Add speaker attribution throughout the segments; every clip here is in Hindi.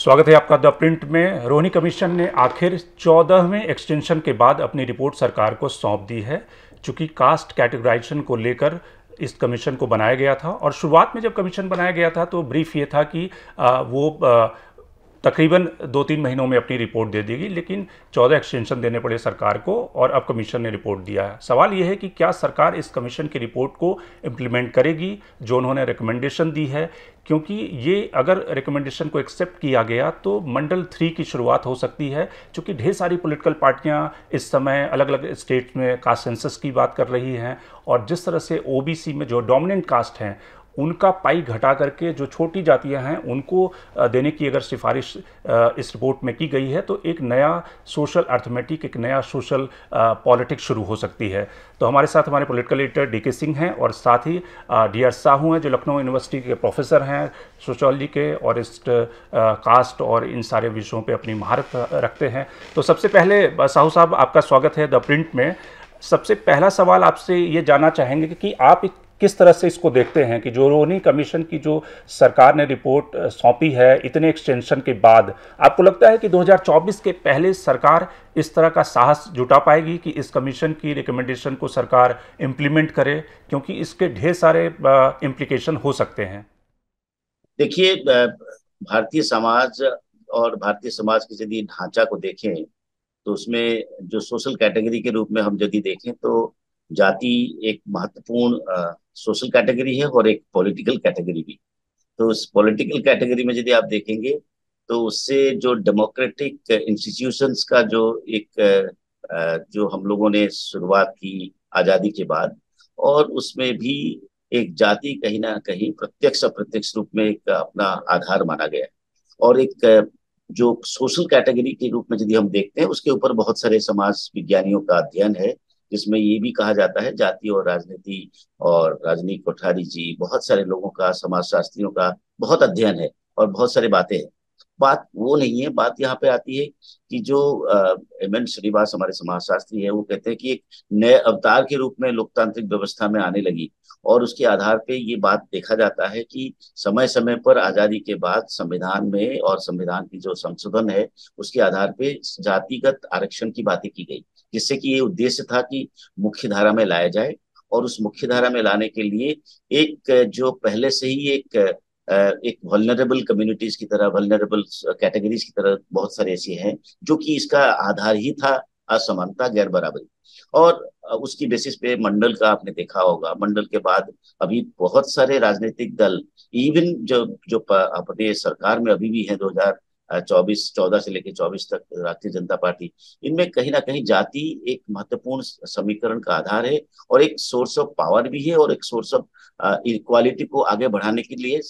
Speaker 1: स्वागत है आपका द प्रिंट में। रोहिणी कमीशन ने आखिर 14वें एक्सटेंशन के बाद अपनी रिपोर्ट सरकार को सौंप दी है। चूंकि कास्ट कैटेगराइजेशन को लेकर इस कमीशन को बनाया गया था और शुरुआत में जब कमीशन बनाया गया था तो ब्रीफ ये था कि वो तकरीबन 2-3 महीनों में अपनी रिपोर्ट दे देगी, लेकिन 14 एक्सटेंशन देने पड़े सरकार को और अब कमीशन ने रिपोर्ट दिया है। सवाल यह है कि क्या सरकार इस कमीशन की रिपोर्ट को इम्प्लीमेंट करेगी जो उन्होंने रिकमेंडेशन दी है, क्योंकि ये अगर रिकमेंडेशन को एक्सेप्ट किया गया तो मंडल 3 की शुरुआत हो सकती है। क्योंकि ढेर सारी पॉलिटिकल पार्टियां इस समय अलग अलग स्टेट्स में कास्ट सेंसस की बात कर रही हैं और जिस तरह से ओबीसी में जो डोमिनेंट कास्ट हैं उनका पाई घटा करके जो छोटी जातियां हैं उनको देने की अगर सिफारिश इस रिपोर्ट में की गई है तो एक नया सोशल अर्थमेटिक, एक नया सोशल पॉलिटिक्स शुरू हो सकती है। तो हमारे साथ हमारे पॉलिटिकल एडिटर डीके सिंह हैं और साथ ही डीआर साहू हैं जो लखनऊ यूनिवर्सिटी के प्रोफेसर हैं सोशियोलॉजी के और इस कास्ट और इन सारे विषयों पे अपनी महारत रखते हैं। तो सबसे पहले साहू साहब, आपका स्वागत है द प्रिंट में। सबसे पहला सवाल आपसे ये जानना चाहेंगे कि आप किस तरह से इसको देखते हैं कि जो रोहिणी कमीशन की जो सरकार ने रिपोर्ट सौंपी है इतने एक्सटेंशन के बाद, आपको लगता है कि 2024 के पहले सरकार इस तरह का साहस जुटा पाएगी कि इस कमीशन की रिकमेंडेशन को सरकार इम्प्लीमेंट करे, क्योंकि इसके ढेर सारे इम्प्लीकेशन हो सकते हैं?
Speaker 2: देखिए, भारतीय समाज और भारतीय समाज के यदि ढांचा को देखें तो उसमें जो सोशल कैटेगरी के रूप में हम यदि देखें तो जाति एक महत्वपूर्ण सोशल कैटेगरी है और एक पॉलिटिकल कैटेगरी भी। तो उस पॉलिटिकल कैटेगरी में यदि आप देखेंगे तो उससे जो डेमोक्रेटिक इंस्टीट्यूशंस का जो एक जो हम लोगों ने शुरुआत की आजादी के बाद, और उसमें भी एक जाति कहीं ना कहीं प्रत्यक्ष अप्रत्यक्ष रूप में एक अपना आधार माना गया है। और एक जो सोशल कैटेगरी के रूप में यदि हम देखते हैं उसके ऊपर बहुत सारे समाज विज्ञानियों का अध्ययन है, जिसमें ये भी कहा जाता है, जाति और राजनीति और राजनीति कोठारी जी, बहुत सारे लोगों का, समाजशास्त्रियों का बहुत अध्ययन है और बहुत सारी बातें हैं। बात वो नहीं है, बात यहाँ पे आती है कि जो एम एन श्रीवास हमारे समाजशास्त्री है वो कहते हैं कि एक नए अवतार के रूप में लोकतांत्रिक व्यवस्था में आने लगी। और उसके आधार पे ये बात देखा जाता है कि समय समय पर आजादी के बाद संविधान में और संविधान की जो संशोधन है उसके आधार पे जातिगत आरक्षण की बातें की गई, जिससे कि ये उद्देश्य था कि मुख्य धारा में लाया जाए। और उस मुख्य धारा में लाने के लिए एक जो पहले से ही एक वल्नरेबल कम्युनिटीज की तरह, वल्नरेबल कैटेगरीज की तरह बहुत सारे ऐसे हैं जो कि इसका आधार ही था असमानता, गैर बराबरी। और उसकी बेसिस पे मंडल का आपने देखा होगा, मंडल के बाद अभी बहुत सारे राजनीतिक दल, इवन जो जो प्रदेश सरकार में अभी भी है 2024 14 से लेकर 24 तक, राष्ट्रीय जनता पार्टी, इनमें कहीं ना कहीं जाति एक महत्वपूर्ण समीकरण का आधार है और एक सोर्स ऑफ पावर भी है और एक सोर्स ऑफ इक्वालिटी को आगे बढ़ाने के लिए,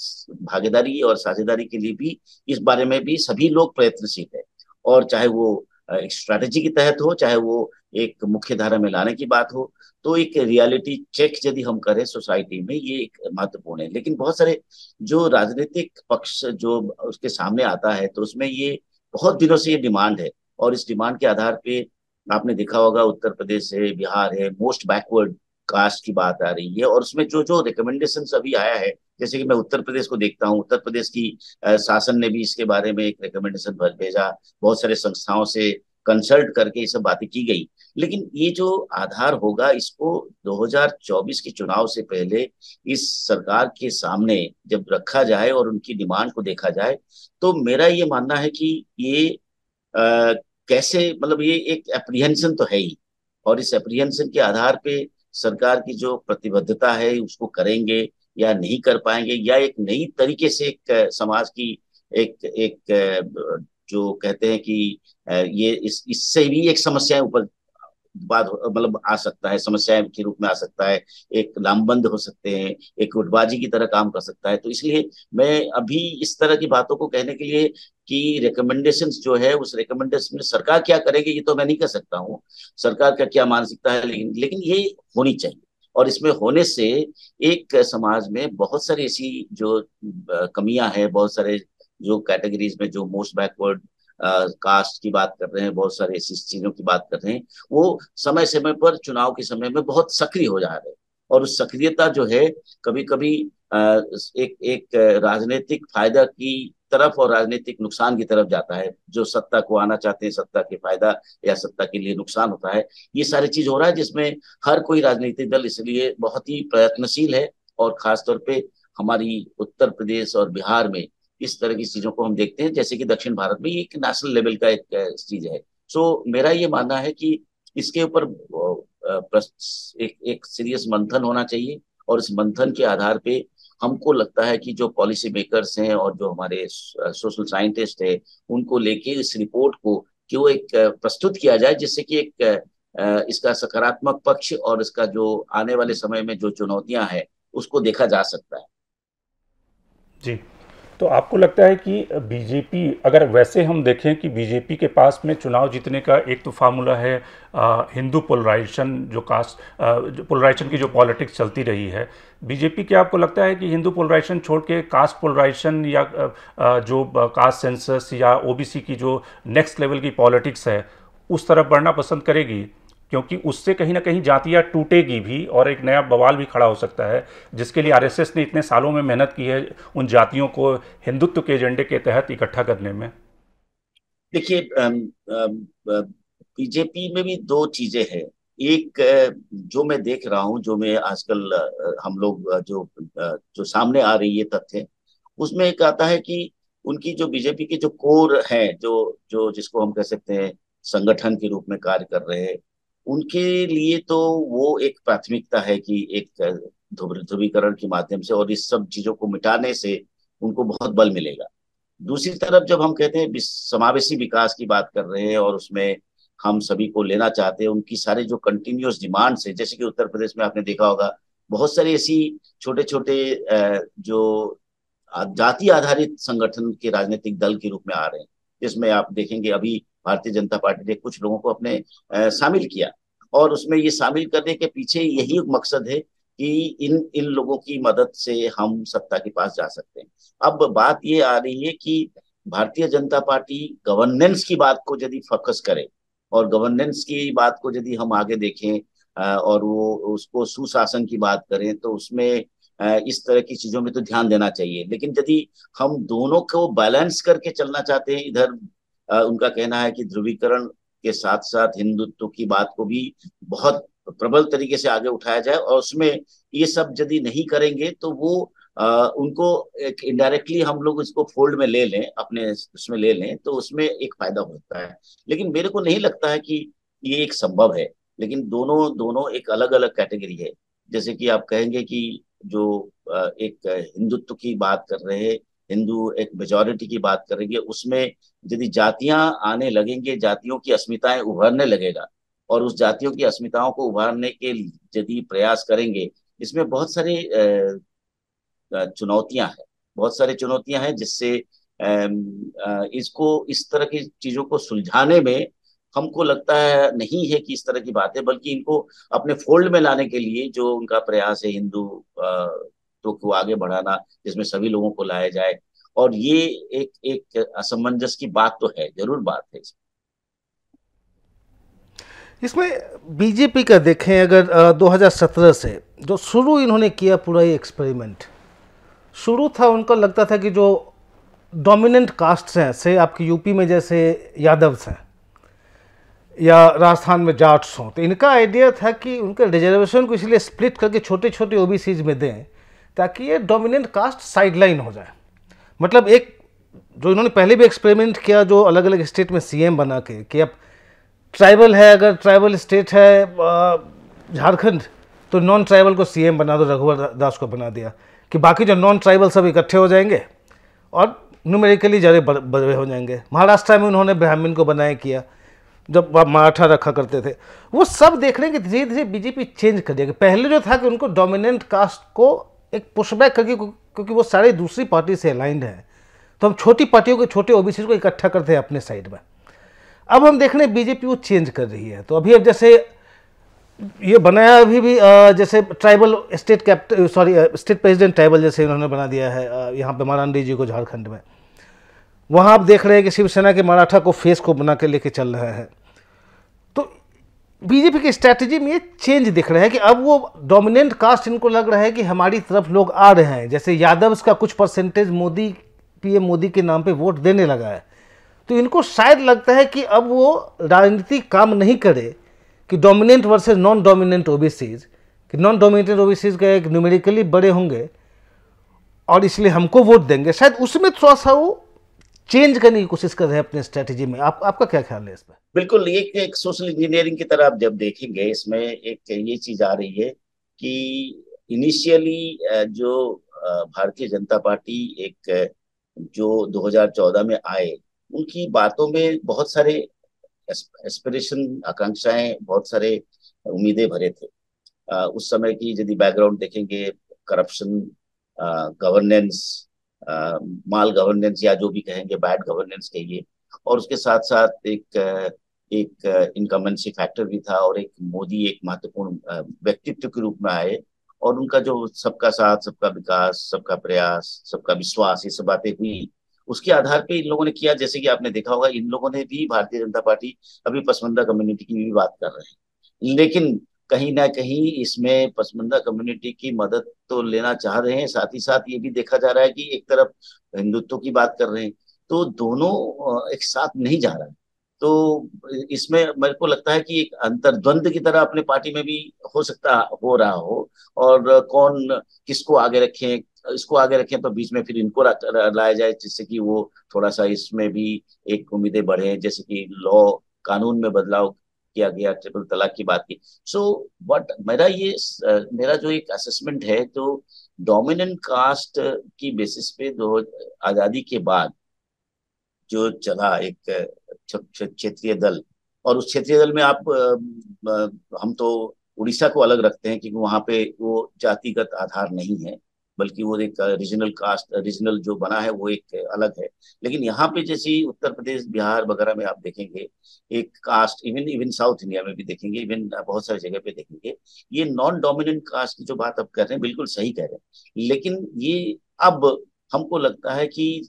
Speaker 2: भागीदारी और साझेदारी के लिए भी इस बारे में भी सभी लोग प्रयत्नशील है। और चाहे वो एक स्ट्रैटेजी के तहत हो, चाहे वो एक मुख्य धारा में लाने की बात हो, तो एक रियलिटी चेक यदि हम करें सोसाइटी में, ये एक महत्वपूर्ण है। लेकिन बहुत सारे जो राजनीतिक पक्ष जो उसके सामने आता है तो उसमें ये बहुत दिनों से ये डिमांड है। और इस डिमांड के आधार पे आपने देखा होगा उत्तर प्रदेश है, बिहार है, मोस्ट बैकवर्ड कास्ट की बात आ रही है। और उसमें जो जो रिकमेंडेशन अभी आया है, जैसे कि मैं उत्तर प्रदेश को देखता हूँ, उत्तर प्रदेश की शासन ने भी इसके बारे में एक रिकमेंडेशन भेजा, बहुत सारे संस्थाओं से कंसल्ट करके ये सब बातें की गई। लेकिन ये जो आधार होगा इसको 2024 के चुनाव से पहले इस सरकार के सामने जब रखा जाए और उनकी डिमांड को देखा जाए, तो मेरा ये मानना है कि ये कैसे, मतलब ये एक एप्रीहेंशन तो है ही, और इस एप्रीहेंशन के आधार पे सरकार की जो प्रतिबद्धता है उसको करेंगे या नहीं कर पाएंगे, या एक नई तरीके से एक समाज की एक एक जो कहते हैं कि ये इससे भी एक समस्याएं ऊपर बात मतलब आ सकता है, समस्याएं के रूप में आ सकता है, एक लामबंद हो सकते हैं, एक गुटबाजी की तरह काम कर सकता है। तो इसलिए मैं अभी इस तरह की बातों को कहने के लिए कि रिकमेंडेशंस जो है उस रिकमेंडेशन में सरकार क्या करेगी ये तो मैं नहीं कह सकता हूँ, सरकार का क्या मानसिकता है, लेकिन लेकिन ये होनी चाहिए। और इसमें होने से एक समाज में बहुत सारी ऐसी जो कमियां हैं, बहुत सारे जो कैटेगरीज में जो मोस्ट बैकवर्ड कास्ट की बात कर रहे हैं, बहुत सारे ऐसी चीजों की बात कर रहे हैं, वो समय समय पर चुनाव के समय में बहुत सक्रिय हो जा रहे हैं। और उस सक्रियता जो है कभी कभी एक एक राजनीतिक फायदा की तरफ और राजनीतिक नुकसान की तरफ जाता है। जो सत्ता को आना चाहते हैं, सत्ता के फायदा या सत्ता के लिए नुकसान होता है, ये सारी चीज हो रहा है, जिसमें हर कोई राजनीतिक दल इसलिए बहुत ही प्रयत्नशील है। और खासतौर पे हमारी उत्तर प्रदेश और बिहार में इस तरह की चीजों को हम देखते हैं, जैसे कि दक्षिण भारत में ये एक नेशनल लेवल का एक चीज है। मेरा ये मानना है कि इसके ऊपर एक सीरियस मंथन होना चाहिए, और इस मंथन के आधार पे हमको लगता है कि जो पॉलिसी मेकर्स हैं और जो हमारे सोशल साइंटिस्ट हैं, उनको लेके इस रिपोर्ट को क्यों एक प्रस्तुत किया जाए, जिससे कि एक इसका सकारात्मक पक्ष और इसका जो आने वाले समय में जो चुनौतियां हैं उसको देखा जा सकता है।
Speaker 1: जी, तो आपको लगता है कि बीजेपी, अगर वैसे हम देखें कि बीजेपी के पास में चुनाव जीतने का एक तो फार्मूला है हिंदू पोलराइजेशन, जो कास्ट पोलराइजेशन की जो पॉलिटिक्स चलती रही है, बीजेपी, क्या आपको लगता है कि हिंदू पोलराइजेशन छोड़ के कास्ट पोलराइजेशन या जो कास्ट सेंसस या ओबीसी की जो नेक्स्ट लेवल की पॉलिटिक्स है उस तरफ बढ़ना पसंद करेगी? क्योंकि उससे कहीं ना कहीं जातियां टूटेगी भी और एक नया बवाल भी खड़ा हो सकता है, जिसके लिए आरएसएस ने इतने सालों में मेहनत की है उन जातियों को हिंदुत्व के एजेंडे के तहत इकट्ठा करने में।
Speaker 2: देखिए, बीजेपी में भी दो चीजें हैं। एक जो मैं देख रहा हूँ, जो मैं आजकल हम लोग जो सामने आ रही है तथ्य, उसमें एक आता है कि उनकी जो बीजेपी के जो कोर है, जो जो जिसको हम कह सकते हैं संगठन के रूप में कार्य कर रहे हैं, उनके लिए तो वो एक प्राथमिकता है कि एक ध्रुवीकरण के माध्यम से और इस सब चीजों को मिटाने से उनको बहुत बल मिलेगा। दूसरी तरफ जब हम कहते हैं समावेशी विकास की बात कर रहे हैं और उसमें हम सभी को लेना चाहते हैं, उनकी सारे जो कंटिन्यूअस डिमांड्स है, जैसे कि उत्तर प्रदेश में आपने देखा होगा बहुत सारी ऐसी छोटे छोटे जो जाति आधारित संगठन के राजनीतिक दल के रूप में आ रहे हैं, जिसमें आप देखेंगे अभी भारतीय जनता पार्टी ने कुछ लोगों को अपने शामिल किया, और उसमें ये शामिल करने के पीछे यही मकसद है कि इन इन लोगों की मदद से हम सत्ता के पास जा सकते हैं। अब बात ये आ रही है कि भारतीय जनता पार्टी गवर्नेंस की बात को यदि फोकस करे और गवर्नेंस की बात को यदि हम आगे देखें और वो उसको सुशासन की बात करें, तो उसमें इस तरह की चीजों में तो ध्यान देना चाहिए। लेकिन यदि हम दोनों को बैलेंस करके चलना चाहते हैं, इधर उनका कहना है कि ध्रुवीकरण के साथ साथ हिंदुत्व की बात को भी बहुत प्रबल तरीके से आगे उठाया जाए, और उसमें ये सब यदि नहीं करेंगे तो वो उनको एक इनडायरेक्टली हम लोग इसको फोल्ड में ले लें, अपने उसमें ले लें, तो उसमें एक फायदा होता है। लेकिन मेरे को नहीं लगता है कि ये एक संभव है। लेकिन दोनों दोनों एक अलग अलग कैटेगरी है। जैसे कि आप कहेंगे कि जो एक हिंदुत्व की बात कर रहे हैं, हिंदू एक मेजोरिटी की बात करेंगे, उसमें यदि जातियां आने लगेंगे, जातियों की अस्मिताएं उभरने लगेगा, और उस जातियों की अस्मिताओं को उभारने के यदि प्रयास करेंगे, इसमें बहुत सारे चुनौतियां हैं, बहुत सारी चुनौतियां हैं, जिससे इसको इस तरह की चीजों को सुलझाने में हमको लगता है नहीं है कि इस तरह की बातें, बल्कि इनको अपने फोल्ड में लाने के लिए जो उनका प्रयास है हिंदू तो को आगे बढ़ाना, जिसमें सभी लोगों को लाया जाए, और ये एक एक असमंजस की बात तो है, जरूर बात है इसमें।
Speaker 3: इसमें बीजेपी का देखें अगर 2017 से जो शुरू इन्होंने किया पूरा ये एक्सपेरिमेंट शुरू था, उनको लगता था कि जो डोमिनेंट कास्ट हैं, से आपके यूपी में जैसे यादव्स हैं या राजस्थान में जाट्स हों, तो इनका आइडिया था कि उनके रिजर्वेशन को इसलिए स्प्लिट करके छोटे छोटे ओबीसीज में दें ताकि ये डोमिनेंट कास्ट साइडलाइन हो जाए। मतलब एक जो इन्होंने पहले भी एक्सपेरिमेंट किया, जो अलग अलग स्टेट में सीएम बना के, कि अब ट्राइबल है, अगर ट्राइबल स्टेट है झारखंड, तो नॉन ट्राइबल को सीएम बना दो, रघुवर दास को बना दिया, कि बाकी जो नॉन ट्राइबल सब इकट्ठे हो जाएंगे और न्यूमेरिकली ज़्यादा बड़े हो जाएंगे। महाराष्ट्र में उन्होंने ब्राह्मण को बनाया किया, जब मराठा रखा करते थे। वो सब देख रहे हैं कि धीरे धीरे बीजेपी चेंज कर देगी। पहले जो था कि उनको डोमिनेंट कास्ट को एक पुशबैक करके, क्योंकि वो सारी दूसरी पार्टी से अलाइंड है, तो हम छोटी पार्टियों के छोटे ओबीसी को इकट्ठा करते हैं अपने साइड में। अब हम देख रहे हैं बीजेपी वो चेंज कर रही है। तो अभी अब जैसे ये बनाया, अभी भी जैसे tribal state captain, sorry state president tribal जैसे उन्होंने बना दिया है यहाँ पे मारांडी जी को झारखंड में। वहाँ आप देख रहे हैं कि शिवसेना के मराठा को फेस को बना के लेके चल रहे हैं। तो बीजेपी की स्ट्रैटेजी में ये चेंज दिख रहा है कि अब वो डोमिनेंट कास्ट, इनको लग रहा है कि हमारी तरफ लोग आ रहे हैं। जैसे यादव्स का कुछ परसेंटेज मोदी पीएम मोदी के नाम पे वोट देने लगा है, तो इनको शायद लगता है कि अब वो राजनीति काम नहीं करे कि dominant versus non dominant OBCs, कि नॉन डोमिनेंट ओबीसीज का एक न्यूमेरिकली बड़े होंगे और इसलिए हमको वोट देंगे। शायद उसमें थोड़ा सा वो चेंज करने की कोशिश कर रहे हैं अपने स्ट्रेटजी में। आपका क्या ख्याल है इस पर?
Speaker 2: बिल्कुल, ये एक सोशल इंजीनियरिंग की तरह आप जब देखेंगे, इसमें एक ये चीज आ रही है कि इनिशियली जो भारतीय जनता पार्टी एक जो 2014 में आए, उनकी बातों में बहुत सारे एस्पिरेशन, आकांक्षाएं, बहुत सारे उम्मीदें भरे थे। उस समय की यदि बैकग्राउंड देखेंगे, करप्शन, गवर्नेंस, माल गवर्नेंस या जो भी कहेंगे, बैड गवर्नेंस कहिए, और उसके साथ साथ एक इनकम्बेंसी फैक्टर भी था, और एक मोदी एक महत्वपूर्ण व्यक्तित्व के रूप में आए, और उनका जो सबका साथ, सबका विकास, सबका प्रयास, सबका विश्वास, ये सब बातें हुई, उसके आधार पे इन लोगों ने किया। जैसे कि आपने देखा होगा, इन लोगों ने भी, भारतीय जनता पार्टी अभी पसमानदा कम्युनिटी की भी बात कर रहे हैं, लेकिन कहीं ना कहीं इसमें पसमानदा कम्युनिटी की मदद तो लेना चाह रहे हैं, साथ ही साथ ये भी देखा जा रहा है कि एक तरफ हिंदुत्व की बात कर रहे हैं, तो दोनों एक साथ नहीं जा रहा है। तो इसमें मेरे को लगता है कि एक अंतर्द्वंद की तरह अपने पार्टी में भी हो रहा हो, और कौन किसको आगे रखें, इसको आगे रखें तो बीच में फिर इनको लाया जाए, जिससे कि वो थोड़ा सा इसमें भी एक उम्मीदें बढ़े, जैसे कि लॉ, कानून में बदलाव किया गया, ट्रिपल तलाक की बात की। सो बट मेरा जो एक असेसमेंट है, तो डोमिनेंट कास्ट की बेसिस पे जो आजादी के बाद जो चला एक क्षेत्रीय दल, और उस क्षेत्रीय दल में आप हम तो उड़ीसा को अलग रखते हैं, क्योंकि वहां पे वो जातिगत आधार नहीं है, बल्कि वो एक रीजनल कास्ट, रीजनल जो बना है वो एक अलग है। लेकिन यहाँ पे जैसे उत्तर प्रदेश, बिहार वगैरह में आप देखेंगे एक कास्ट, इवन साउथ इंडिया में भी देखेंगे, इवन बहुत सारी जगह पे देखेंगे, ये नॉन डोमिनेंट कास्ट की जो बात आप कर रहे हैं, बिल्कुल सही कह रहे हैं। लेकिन ये अब हमको लगता है कि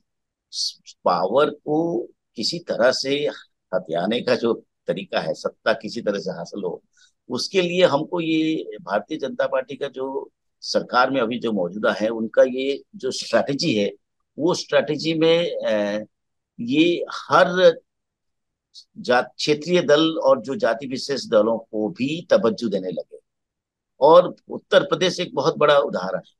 Speaker 2: पावर को किसी तरह से हथियाने का जो तरीका है, सत्ता किसी तरह से हासिल हो, उसके लिए हमको ये भारतीय जनता पार्टी का जो सरकार में अभी जो मौजूदा है, उनका ये जो स्ट्रैटेजी है, वो स्ट्रैटेजी में ये हर क्षेत्रीय दल और जो जाति विशेष दलों को भी तवज्जो देने लगे। और उत्तर प्रदेश एक बहुत बड़ा उदाहरण है।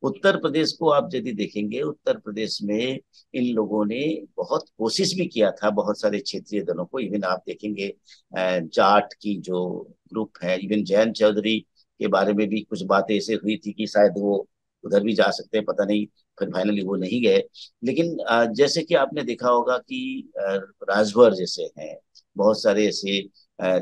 Speaker 2: उत्तर प्रदेश को आप यदि देखेंगे, उत्तर प्रदेश में इन लोगों ने बहुत कोशिश भी किया था, बहुत सारे क्षेत्रीय दलों को, इवन आप देखेंगे जाट की जो ग्रुप है, इवन जयंत चौधरी के बारे में भी कुछ बातें ऐसे हुई थी कि शायद वो उधर भी जा सकते हैं, पता नहीं, फिर फाइनली वो नहीं गए। लेकिन जैसे कि आपने देखा होगा कि राजभर जैसे हैं, बहुत सारे ऐसे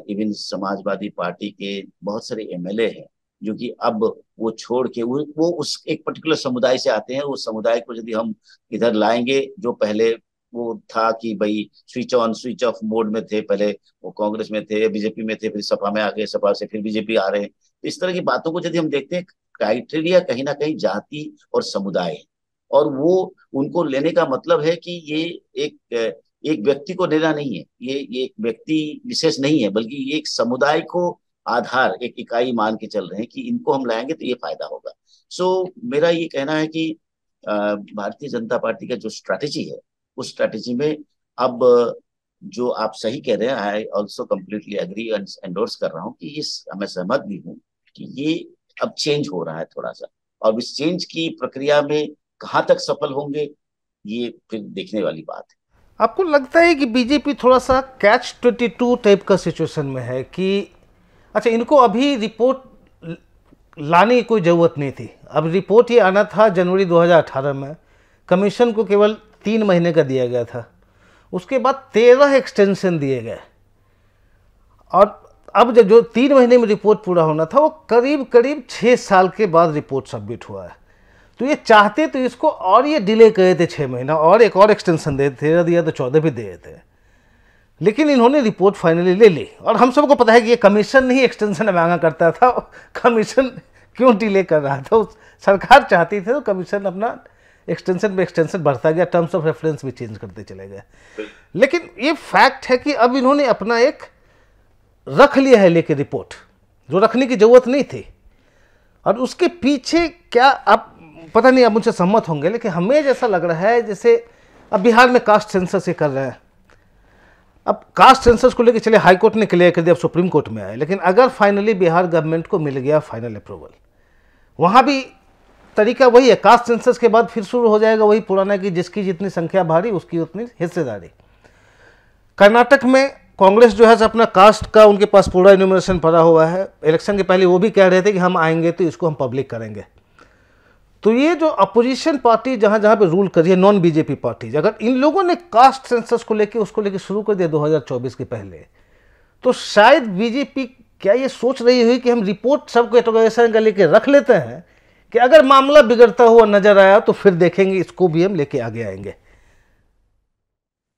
Speaker 2: इवन समाजवादी पार्टी के बहुत सारे एमएलए हैं, जो कि अब वो छोड़ के वो उस एक पर्टिकुलर समुदाय से आते हैं। उस समुदाय को यदि हम इधर लाएंगे, जो पहले वो था कि भाई switch on switch off mode में थे, पहले वो कांग्रेस में थे, बीजेपी में थे, फिर सपा में आ गए, सपा से फिर बीजेपी आ रहे हैं, तो इस तरह की बातों को यदि हम देखते हैं, क्राइटेरिया कहीं ना कहीं जाति और समुदाय है, और वो उनको लेने का मतलब है कि ये एक व्यक्ति को लेना नहीं है, ये एक व्यक्ति विशेष नहीं है, बल्कि ये एक समुदाय को आधार, एक इकाई मान के चल रहे हैं कि इनको हम लाएंगे तो ये फायदा होगा। मेरा ये कहना है कि भारतीय जनता पार्टी का जो स्ट्रैटेजी है, उस स्ट्रैटेजी में अब जो आप सही कह रहे हैं, I also completely agree and endorse कर रहा हूँ कि इस मैं सहमत भी हूँ कि ये अब चेंज हो रहा है थोड़ा सा, और इस चेंज की प्रक्रिया में कहाँ तक सफल होंगे, ये फिर देखने वाली बात है।
Speaker 3: आपको लगता है कि बीजेपी थोड़ा सा कैच 22 टाइप का सिचुएशन में है कि अच्छा, इनको अभी रिपोर्ट लाने की कोई ज़रूरत नहीं थी, अब रिपोर्ट ये आना था जनवरी 2018 में, कमीशन को केवल 3 महीने का दिया गया था, उसके बाद 13 एक्सटेंशन दिए गए, और अब जो 3 महीने में रिपोर्ट पूरा होना था, वो करीब करीब 6 साल के बाद रिपोर्ट सबमिट हुआ है। तो ये चाहते तो इसको और ये डिले करे थे 6 महीना, और एक और एक्सटेंशन दे, 13 दिया तो 14 भी दे थे, लेकिन इन्होंने रिपोर्ट फाइनली ले ली। और हम सबको पता है कि ये कमीशन नहीं एक्सटेंशन मांगा करता था, कमीशन क्यों डिले कर रहा था, सरकार चाहती थी तो कमीशन अपना एक्सटेंशन पे एक्सटेंशन बढ़ता गया, टर्म्स ऑफ रेफरेंस भी चेंज करते चले गए। लेकिन ये फैक्ट है कि अब इन्होंने अपना एक रख लिया है लेके रिपोर्ट, जो रखने की जरूरत नहीं थी। और उसके पीछे क्या आप पता नहीं आप मुझसे सहमत होंगे, लेकिन हमें जैसा लग रहा है जैसे अब बिहार में कास्ट सेंसस ही कर रहे हैं। अब कास्ट सेंसस को लेकर चले हाई कोर्ट ने क्लियर कर दिया, अब सुप्रीम कोर्ट में आए, लेकिन अगर फाइनली बिहार गवर्नमेंट को मिल गया फाइनल अप्रूवल, वहाँ भी तरीका वही है, कास्ट सेंसस के बाद फिर शुरू हो जाएगा वही पुराना कि जिसकी जितनी संख्या भारी उसकी उतनी हिस्सेदारी। कर्नाटक में कांग्रेस जो है अपना कास्ट का उनके पास पूरा इन्यूमरेशन पड़ा हुआ है, इलेक्शन के पहले वो भी कह रहे थे कि हम आएंगे तो इसको हम पब्लिक करेंगे। तो ये जो अपोजिशन पार्टी जहाँ जहाँ पे रूल कर रही है, नॉन बीजेपी पार्टीज, अगर इन लोगों ने कास्ट सेंसस को लेके उसको लेके शुरू कर दिया 2024 के पहले, तो शायद बीजेपी क्या ये सोच रही हुई कि हम रिपोर्ट सब कैटेगराइजेशन का लेके रख लेते हैं कि अगर मामला बिगड़ता हुआ नजर आया तो फिर देखेंगे, इसको भी हम लेके आगे आएंगे।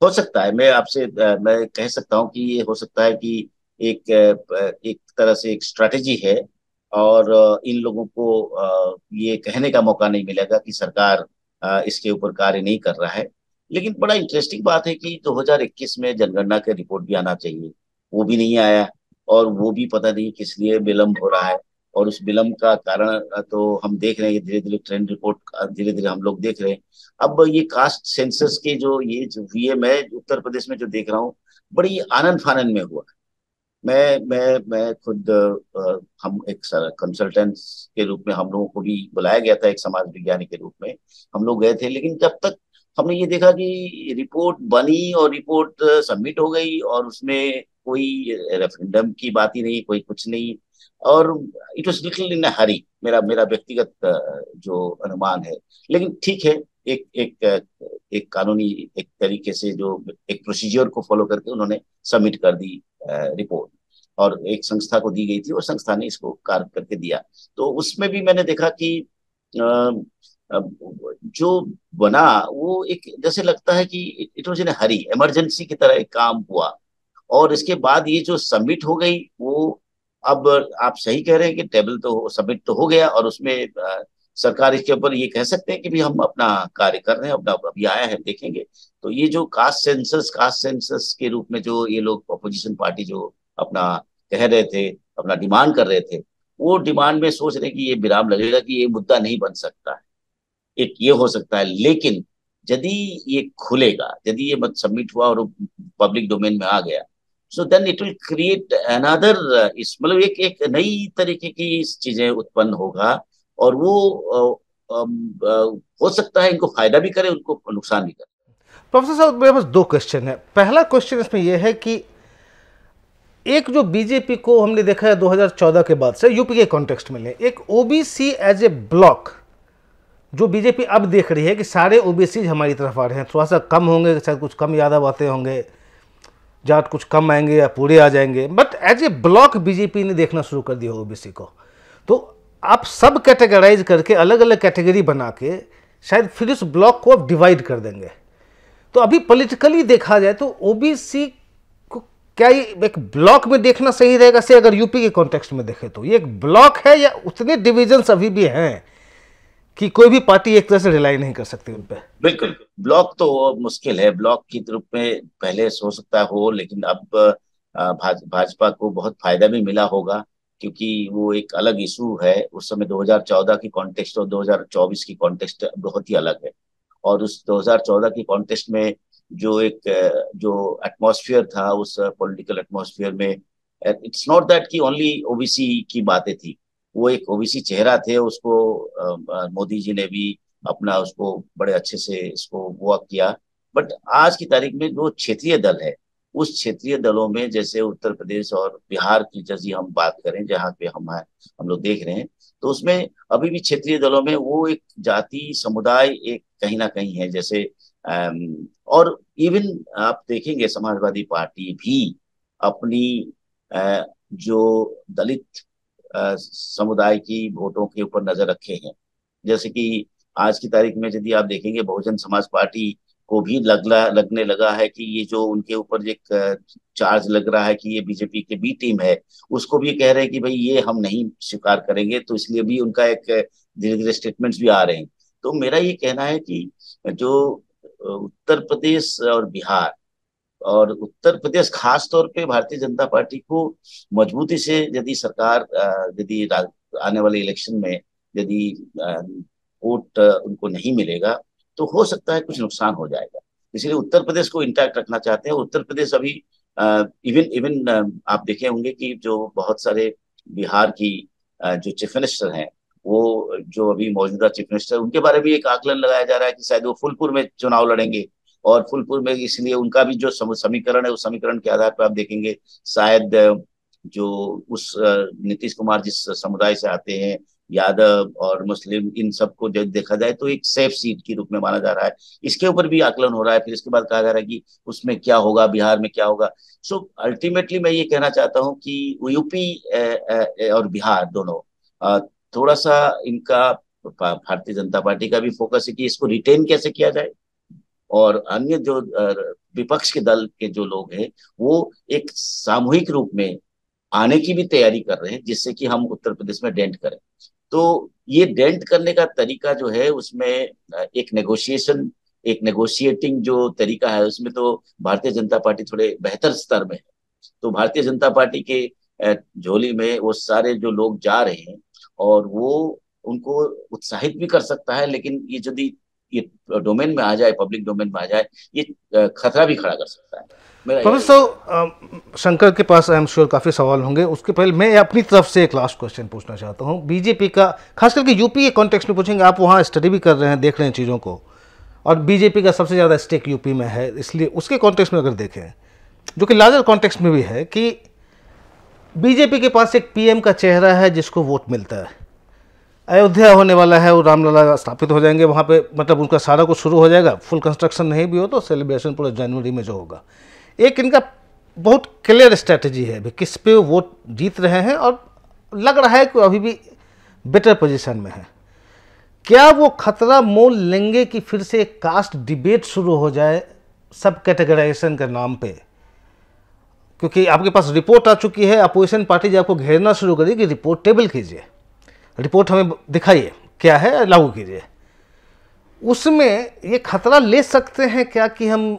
Speaker 2: हो सकता है, मैं कह सकता हूँ कि ये हो सकता है कि एक तरह से एक स्ट्रैटेजी है, और इन लोगों को ये कहने का मौका नहीं मिलेगा कि सरकार इसके ऊपर कार्य नहीं कर रहा है। लेकिन बड़ा इंटरेस्टिंग बात है कि 2021 में जनगणना के रिपोर्ट भी आना चाहिए, वो भी नहीं आया, और वो भी पता नहीं किस लिए विलम्ब हो रहा है। और उस विलम्ब का कारण तो हम देख रहे हैं, धीरे धीरे ट्रेंड रिपोर्ट धीरे धीरे हम लोग देख रहे हैं। अब ये कास्ट सेंसस के जो हुई है, मैं उत्तर प्रदेश में जो देख रहा हूँ, बड़ी आनंद फानंद में हुआ। मैं खुद हम एक कंसल्टेंट के रूप में हम लोगों को भी बुलाया गया था, एक समाज विज्ञानी के रूप में हम लोग गए थे। लेकिन जब तक हमने ये देखा कि रिपोर्ट बनी और रिपोर्ट सबमिट हो गई और उसमें कोई रेफरेंडम की बात ही नहीं, कोई कुछ नहीं, और इट वॉज लिटिल इन हरी, मेरा मेरा व्यक्तिगत जो अनुमान है। लेकिन ठीक है, एक एक एक कानूनी एक तरीके से जो एक प्रोसीजर को फॉलो करके उन्होंने सबमिट कर दी रिपोर्ट, और एक संस्था को दी गई थी और संस्था ने इसको कार्य करके दिया। तो उसमें भी मैंने देखा कि जो बना वो एक जैसे लगता है कि it was in Hari, emergency की तरह एक काम हुआ। और इसके बाद ये जो सबमिट हो गई वो, अब आप सही कह रहे हैं कि टेबल तो सबमिट तो हो गया, और उसमें सरकार इसके ऊपर ये कह सकते हैं कि भी हम अपना कार्य कर रहे हैं, अपना अभी आया है देखेंगे। तो ये जो कास्ट सेंसस के रूप में जो ये लोग अपोजिशन पार्टी जो अपना कह रहे थे, अपना डिमांड कर रहे थे, वो डिमांड में सोच रहे कि ये विराम लगेगा कि ये मुद्दा नहीं बन सकता है, एक ये हो सकता है। लेकिन यदि ये खुलेगा, यदि ये मत सबमिट हुआ और पब्लिक डोमेन में आ गया, so then it will create another, इस मतलब एक नई तरीके की चीजें उत्पन्न होगा, और वो हो सकता है इनको फायदा भी करे, उनको नुकसान भी करे।
Speaker 3: प्रोफेसर साहब, मेरे पास दो क्वेश्चन है। पहला क्वेश्चन इसमें यह है कि एक जो बीजेपी को हमने देखा है 2014 के बाद से यूपी के कॉन्टेक्स्ट में ले, एक ओबीसी एज ए ब्लॉक जो बीजेपी अब देख रही है कि सारे ओबीसी हमारी तरफ आ रहे हैं, थोड़ा सा कम होंगे, शायद कुछ कम यादव आते होंगे, जाट कुछ कम आएंगे या पूरे आ जाएंगे, but as a block BJP ने देखना शुरू कर दिया ओबीसी को। तो आप सब कैटेगराइज करके अलग अलग कैटेगरी बना के शायद फिर इस ब्लॉक को आप डिवाइड कर देंगे। तो अभी पॉलिटिकली देखा जाए तो ओबीसी को क्या ये एक ब्लॉक में देखना सही रहेगा से, अगर यूपी के कॉन्टेक्स्ट में देखें तो ये एक ब्लॉक है, या उतने डिविजन्स अभी भी हैं कि कोई भी पार्टी एक तरह से रिलाई नहीं कर सकती उन पर?
Speaker 2: बिल्कुल, ब्लॉक तो मुश्किल है, ब्लॉक की रूप में पहले हो सकता हो, लेकिन अब भाजपा को बहुत फायदा भी मिला होगा, क्योंकि वो एक अलग इशू है। उस समय 2014 की कॉन्टेक्स्ट और 2024 की कॉन्टेक्स्ट बहुत ही अलग है। और उस 2014 की कॉन्टेक्स्ट में जो एटमॉस्फेयर था, उस पॉलिटिकल एटमॉस्फेयर में, इट्स नॉट दैट कि ओनली ओबीसी की बातें थी, वो एक ओबीसी चेहरा थे, उसको मोदी जी ने भी अपना उसको बड़े अच्छे से इसको वर्क किया। बट आज की तारीख में जो क्षेत्रीय दल है, उस क्षेत्रीय दलों में जैसे उत्तर प्रदेश और बिहार की यदि हम बात करें, जहाँ पे हम लोग देख रहे हैं, तो उसमें अभी भी क्षेत्रीय दलों में वो एक जाति समुदाय एक कहीं ना कहीं है। जैसे और इवन आप देखेंगे समाजवादी पार्टी भी अपनी जो दलित समुदाय की वोटों के ऊपर नजर रखे हैं। जैसे कि आज की तारीख में यदि आप देखेंगे, बहुजन समाज पार्टी को भी लगने लगा है कि ये जो उनके ऊपर एक चार्ज लग रहा है कि ये बीजेपी के बी टीम है, उसको भी कह रहे हैं कि भाई ये हम नहीं स्वीकार करेंगे। तो इसलिए भी उनका एक धीरे धीरे स्टेटमेंट्स भी आ रहे हैं। तो मेरा ये कहना है कि जो उत्तर प्रदेश और बिहार, और उत्तर प्रदेश खास तौर पे भारतीय जनता पार्टी को मजबूती से यदि सरकार यदि आने वाले इलेक्शन में यदि वोट उनको नहीं मिलेगा तो हो सकता है कुछ नुकसान हो जाएगा। इसलिए उत्तर प्रदेश को इंटैक्ट रखना चाहते हैं। उत्तर प्रदेश अभी इवन इवन आप देखे होंगे कि जो बहुत सारे बिहार की जो चीफ मिनिस्टर हैं, वो जो अभी मौजूदा चीफ मिनिस्टर, उनके बारे में एक आकलन लगाया जा रहा है कि शायद वो फूलपुर में चुनाव लड़ेंगे। और फूलपुर में इसलिए उनका भी जो समीकरण है, उस समीकरण के आधार पर आप देखेंगे शायद जो उस नीतीश कुमार जिस समुदाय से आते हैं, यादव और मुस्लिम, इन सबको जब देखा जाए तो एक सेफ सीट के रूप में माना जा रहा है। इसके ऊपर भी आकलन हो रहा है। फिर इसके बाद कहा जा रहा है कि उसमें क्या होगा, बिहार में क्या होगा। सो अल्टीमेटली मैं ये कहना चाहता हूँ कि यूपी और बिहार दोनों थोड़ा सा इनका भारतीय जनता पार्टी का भी फोकस है कि इसको रिटेन कैसे किया जाए। और अन्य जो विपक्ष के दल के जो लोग हैं, वो एक सामूहिक रूप में आने की भी तैयारी कर रहे हैं, जिससे कि हम उत्तर प्रदेश में डेंट करें। तो ये डेंट करने का तरीका जो है उसमें एक नेगोशिएटिंग जो तरीका है, उसमें तो भारतीय जनता पार्टी थोड़े बेहतर स्तर में है। तो भारतीय जनता पार्टी के झोली में वो सारे जो लोग जा रहे हैं, और वो उनको उत्साहित भी कर सकता है, लेकिन ये यदि ये डोमेन में आ जाए, पब्लिक डोमेन में आ जाए, ये खतरा भी खड़ा कर सकता है। मेरा
Speaker 3: प्रोफेसर शंकर के पास आई एम श्योर काफ़ी सवाल होंगे। उसके पहले मैं अपनी तरफ से एक लास्ट क्वेश्चन पूछना चाहता हूँ। बीजेपी का खास करके यूपी के कॉन्टेक्स्ट में पूछेंगे, आप वहाँ स्टडी भी कर रहे हैं, देख रहे हैं चीज़ों को, और बीजेपी का सबसे ज़्यादा स्टेक यूपी में है, इसलिए उसके कॉन्टेक्स्ट में अगर देखें, जो कि लार्जर कॉन्टेक्स्ट में भी है, कि बीजेपी के पास एक पीएम का चेहरा है जिसको वोट मिलता है, अयोध्या होने वाला है, वो रामलला स्थापित हो जाएंगे वहाँ पे, मतलब उनका सारा कुछ शुरू हो जाएगा, फुल कंस्ट्रक्शन नहीं भी हो तो सेलिब्रेशन पूरा जनवरी में जो होगा। एक इनका बहुत क्लियर स्ट्रैटेजी है, किस पे वोट जीत रहे हैं, और लग रहा है कि अभी भी बेटर पोजीशन में है। क्या वो खतरा मोल लेंगे कि फिर से एक कास्ट डिबेट शुरू हो जाए सब कैटेगराइजेशन के नाम पे? क्योंकि आपके पास रिपोर्ट आ चुकी है, अपोजिशन पार्टी जब आपको घेरना शुरू करेगी कि रिपोर्ट टेबल कीजिए, रिपोर्ट हमें दिखाइए क्या है, लागू कीजिए। उसमें ये खतरा ले सकते हैं क्या कि हम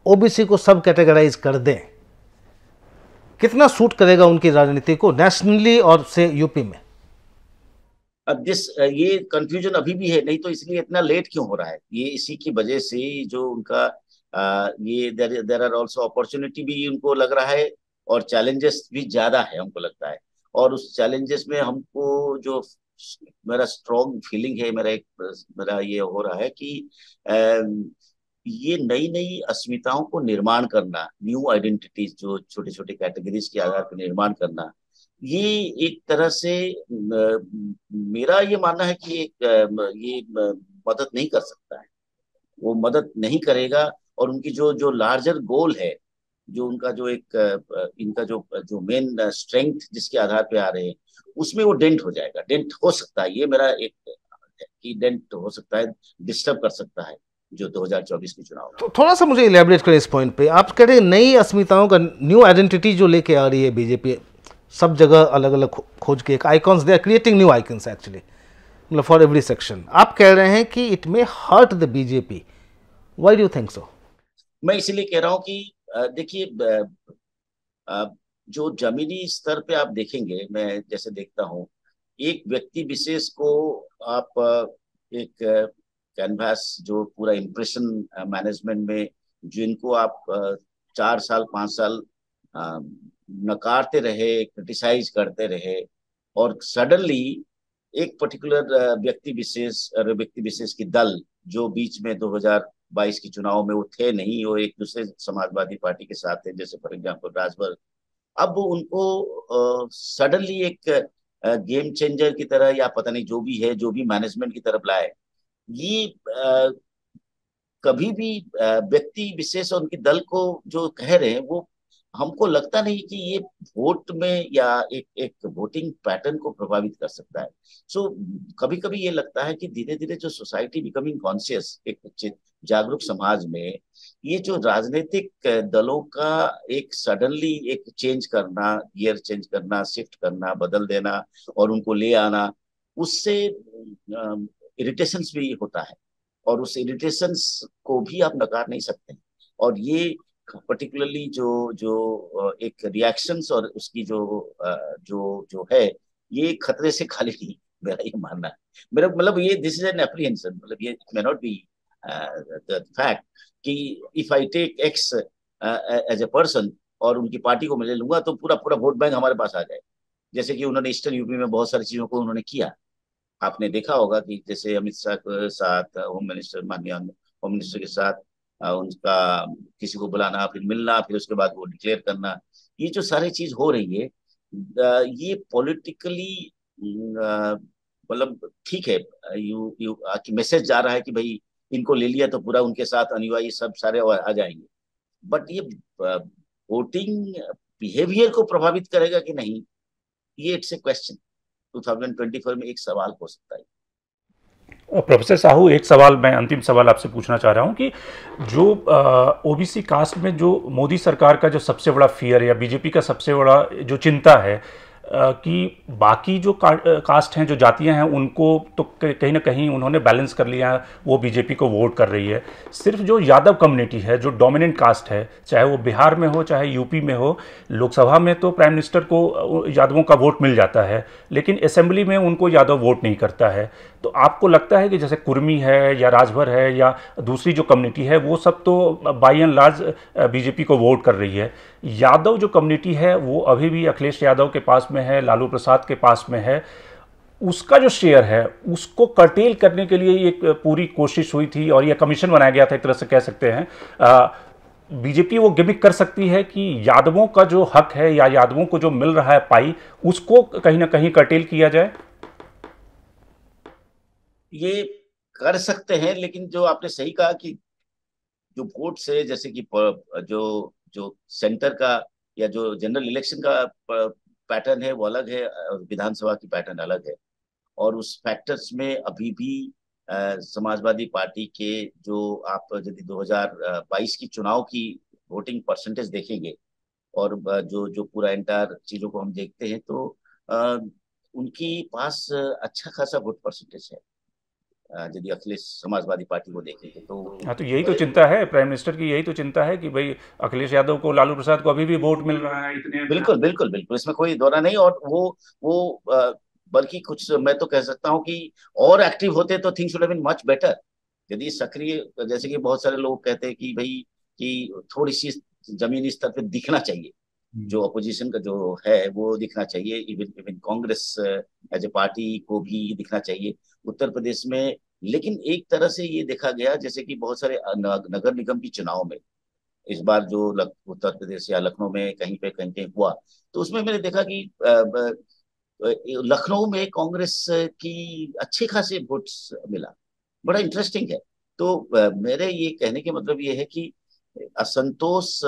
Speaker 3: ओबीसी को सब कैटेगराइज कर दें? कितना सूट करेगा उनकी राजनीति को नेशनली और से यूपी में?
Speaker 2: अब ये कंफ्यूजन अभी भी है, नहीं तो इसलिए इतना लेट क्यों हो रहा है, ये इसी की वजह से जो उनका ये देर आर ऑल्सो अपॉर्चुनिटी भी उनको लग रहा है, और चैलेंजेस भी ज्यादा है हमको लगता है। और उस चैलेंजेस में हमको जो मेरा स्ट्रॉन्ग फीलिंग है, मेरा ये हो रहा है कि ये नई नई अस्मिताओं को निर्माण करना, न्यू आइडेंटिटीज जो छोटे छोटे कैटेगरीज के आधार पर निर्माण करना, ये एक तरह से मेरा ये मानना है कि ये मदद नहीं कर सकता है, वो मदद नहीं करेगा। और उनकी जो जो लार्जर गोल है, जो उनका जो एक इनका जो जो मेन स्ट्रेंथ जिसके आधार पे आ रहे हैं, उसमें वो डेंट हो जाएगा, डेंट हो सकता है। ये मेरा एक कि डेंट हो सकता है, डिस्टर्ब कर सकता है जो 2024 के चुनाव।
Speaker 3: तो थोड़ा सा मुझे इलेबोरेट करें इस पॉइंट पे। आप कह रहे हैं नई अस्मिताओं का, न्यू आइडेंटिटी जो लेके आ रही है बीजेपी, सब जगह अलग अलग खोज के एक icons, they are creating new icons actually, मतलब फॉर एवरी सेक्शन। आप कह रहे हैं कि it may hurt the BJP, why do you think so?
Speaker 2: मैं इसीलिए कह रहा हूँ कि देखिए, जो जमीनी स्तर पे आप देखेंगे, मैं जैसे देखता हूँ, एक व्यक्ति विशेष को आप एक कैनवास जो पूरा इम्प्रेशन मैनेजमेंट में जिनको आप 4 साल 5 साल नकारते रहे, क्रिटिसाइज करते रहे, और सडनली एक पर्टिकुलर व्यक्ति विशेष की दल जो बीच में 2022 के चुनाव में वो थे नहीं, वो एक दूसरे समाजवादी पार्टी के साथ थे, जैसे फॉर एग्जाम्पल राजभर, अब उनको सडनली एक गेम चेंजर की तरह, या पता नहीं जो भी है, जो भी मैनेजमेंट की तरफ लाए। ये कभी भी व्यक्ति विशेष और उनके दल को जो कह रहे हैं, वो हमको लगता नहीं कि ये वोट में या एक एक वोटिंग पैटर्न को प्रभावित कर सकता है। सो कभी कभी ये लगता है कि धीरे धीरे जो सोसाइटी बिकमिंग कॉन्शियस, एक जागरूक समाज में, ये जो राजनीतिक दलों का एक सडनली एक चेंज करना, गियर चेंज करना, शिफ्ट करना, बदल देना और उनको ले आना, उससे इरिटेशंस भी होता है, और उस इरिटेशंस को भी आप नकार नहीं सकते। और ये पर्टिकुलरली जो जो एक रिएक्शंस और उसकी जो जो जो है, ये खतरे से खाली नहीं। मेरा ये मानना है। मेरा मतलब ये दिस इज एन एप्रीहेंशन, मतलब ये may not be the fact कि if I take X as a person और उनकी पार्टी को मैं ले लूंगा तो पूरा पूरा वोट बैंक हमारे पास आ जाए। जैसे कि उन्होंने ईस्टर्न यूपी में बहुत सारी चीजों को उन्होंने किया। आपने देखा होगा कि जैसे अमित शाह के साथ होम मिनिस्टर, माननीय होम मिनिस्टर के साथ उनका किसी को बुलाना, फिर मिलना, फिर उसके बाद वो डिक्लेयर करना, ये जो सारी चीज हो रही है ये पॉलिटिकली मतलब ठीक है, यू यू कि मैसेज जा रहा है कि भाई इनको ले लिया तो पूरा उनके साथ अनुयायी सब सारे आ जाएंगे। बट ये वोटिंग बिहेवियर को प्रभावित करेगा कि नहीं, ये इट्स ए क्वेश्चन। 2024 में एक सवाल हो सकता है।
Speaker 1: प्रोफेसर साहू, एक सवाल मैं अंतिम सवाल आपसे पूछना चाह रहा हूं कि जो ओबीसी कास्ट में जो मोदी सरकार का जो सबसे बड़ा फियर या बीजेपी का सबसे बड़ा जो चिंता है कि बाकी जो कास्ट हैं, जो जातियां हैं, उनको तो कहीं ना कहीं उन्होंने बैलेंस कर लिया है, वो बीजेपी को वोट कर रही है। सिर्फ जो यादव कम्युनिटी है, जो डोमिनेंट कास्ट है, चाहे वो बिहार में हो चाहे यूपी में हो, लोकसभा में तो प्राइम मिनिस्टर को यादवों का वोट मिल जाता है, लेकिन असेंबली में उनको यादव वोट नहीं करता है। तो आपको लगता है कि जैसे कुर्मी है या राजभर है या दूसरी जो कम्युनिटी है, वो सब तो बाई एंड लार्ज बीजेपी को वोट कर रही है, यादव जो कम्युनिटी है वो अभी भी अखिलेश यादव के पास में है, लालू प्रसाद के पास में है, उसका जो शेयर है उसको कर्टेल करने के लिए एक पूरी कोशिश हुई थी और यह कमीशन बनाया गया था, एक तरह से कह सकते हैं। बीजेपी वो गिमिक कर सकती है कि यादवों का जो हक है या यादवों को जो मिल रहा है पाई, उसको कहीं ना कहीं कर्टेल किया जाए।
Speaker 2: ये कर सकते हैं, लेकिन जो आपने सही कहा कि जो वोट से जैसे कि जो जो सेंटर का या जो जनरल इलेक्शन का पैटर्न है वो अलग है, विधानसभा की पैटर्न अलग है। और उस फैक्टर्स में अभी भी समाजवादी पार्टी के जो आप यदि 2022 की चुनाव की वोटिंग परसेंटेज देखेंगे और जो जो पूरा एंटायर चीजों को हम देखते हैं तो उनकी पास अच्छा खासा वोट परसेंटेज है। यदि अखिलेश समाजवादी पार्टी को देखेंगे तो
Speaker 1: हाँ, तो यही तो चिंता है प्राइम मिनिस्टर की, यही तो चिंता है कि भाई अखिलेश यादव को, लालू प्रसाद को अभी भी वोट मिल रहा है इतने।
Speaker 2: बिल्कुल बिल्कुल बिल्कुल, इसमें कोई दौरा नहीं। और वो बल्कि कुछ मैं तो कह सकता हूँ कि और एक्टिव होते तो things would have been much better. यदि सक्रिय, जैसे कि बहुत सारे लोग कहते हैं कि भाई कि थोड़ी सी जमीनी स्तर पे दिखना चाहिए, जो अपोजिशन का जो है वो दिखना चाहिए, even even Congress as a party को भी दिखना चाहिए उत्तर प्रदेश में। लेकिन एक तरह से ये देखा गया जैसे कि बहुत सारे नगर निगम की चुनाव में इस बार जो उत्तर प्रदेश या लखनऊ में कहीं पे कहीं कहीं हुआ, तो उसमें मैंने देखा कि लखनऊ में कांग्रेस की अच्छे खासे वोट्स मिला। बड़ा इंटरेस्टिंग है। तो मेरे ये कहने के मतलब ये है कि असंतोष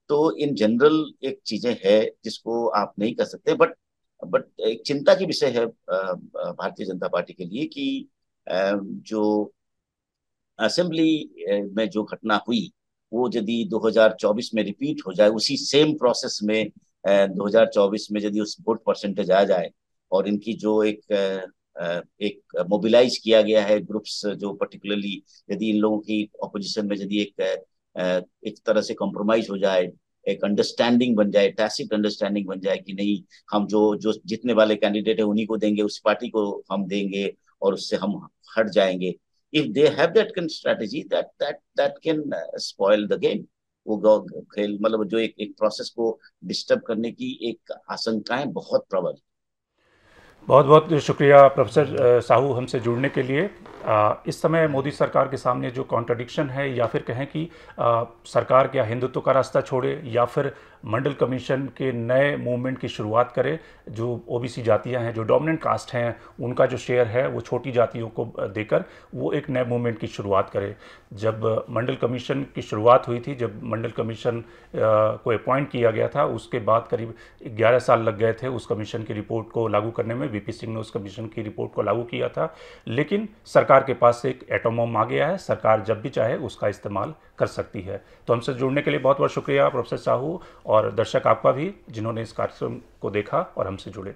Speaker 2: तो इन जनरल एक चीजें है जिसको आप नहीं कर सकते। बट एक चिंता की विषय है भारतीय जनता पार्टी के लिए कि जो असेंबली में जो घटना हुई वो यदि 2024 में रिपीट हो जाए, उसी सेम प्रोसेस में 2024 में यदि उस वोट परसेंटेज आ जाए और इनकी जो एक मोबिलाइज किया गया है ग्रुप्स, जो पर्टिकुलरली यदि इन लोगों की ऑपोजिशन में यदि एक तरह से कॉम्प्रोमाइज हो जाए, एक अंडरस्टैंडिंग बन जाए, टैसिट अंडरस्टैंडिंग बन जाए कि नहीं हम जो जो जीतने वाले कैंडिडेट है उन्हीं को देंगे, उस पार्टी को हम देंगे और उससे हम हट जाएंगे। If they have that kind of strategy, that can spoil the game। वो खेल मतलब जो एक प्रोसेस को डिस्टर्ब करने की एक आशंकाएं बहुत प्रबल।
Speaker 1: बहुत बहुत शुक्रिया प्रोफेसर साहू हमसे जुड़ने के लिए। इस समय मोदी सरकार के सामने जो कॉन्ट्रडिक्शन है, या फिर कहें कि सरकार क्या हिंदुत्व का रास्ता छोड़े या फिर मंडल कमीशन के नए मूवमेंट की शुरुआत करे, जो ओबीसी जातियां हैं, जो डोमिनेंट कास्ट हैं, उनका जो शेयर है वो छोटी जातियों को देकर वो एक नए मूवमेंट की शुरुआत करे। जब मंडल कमीशन की शुरुआत हुई थी, जब मंडल कमीशन को अपॉइंट किया गया था, उसके बाद करीब 11 साल लग गए थे उस कमीशन की रिपोर्ट को लागू करने में। वीपी सिंह ने उस कमीशन की रिपोर्ट को लागू किया था, लेकिन सरकार के पास एक एटम बम आ गया है। सरकार जब भी चाहे उसका इस्तेमाल कर सकती है। तो हमसे जुड़ने के लिए बहुत बहुत शुक्रिया प्रोफेसर साहू, और दर्शक आपका भी जिन्होंने इस कार्यक्रम को देखा और हमसे जुड़े।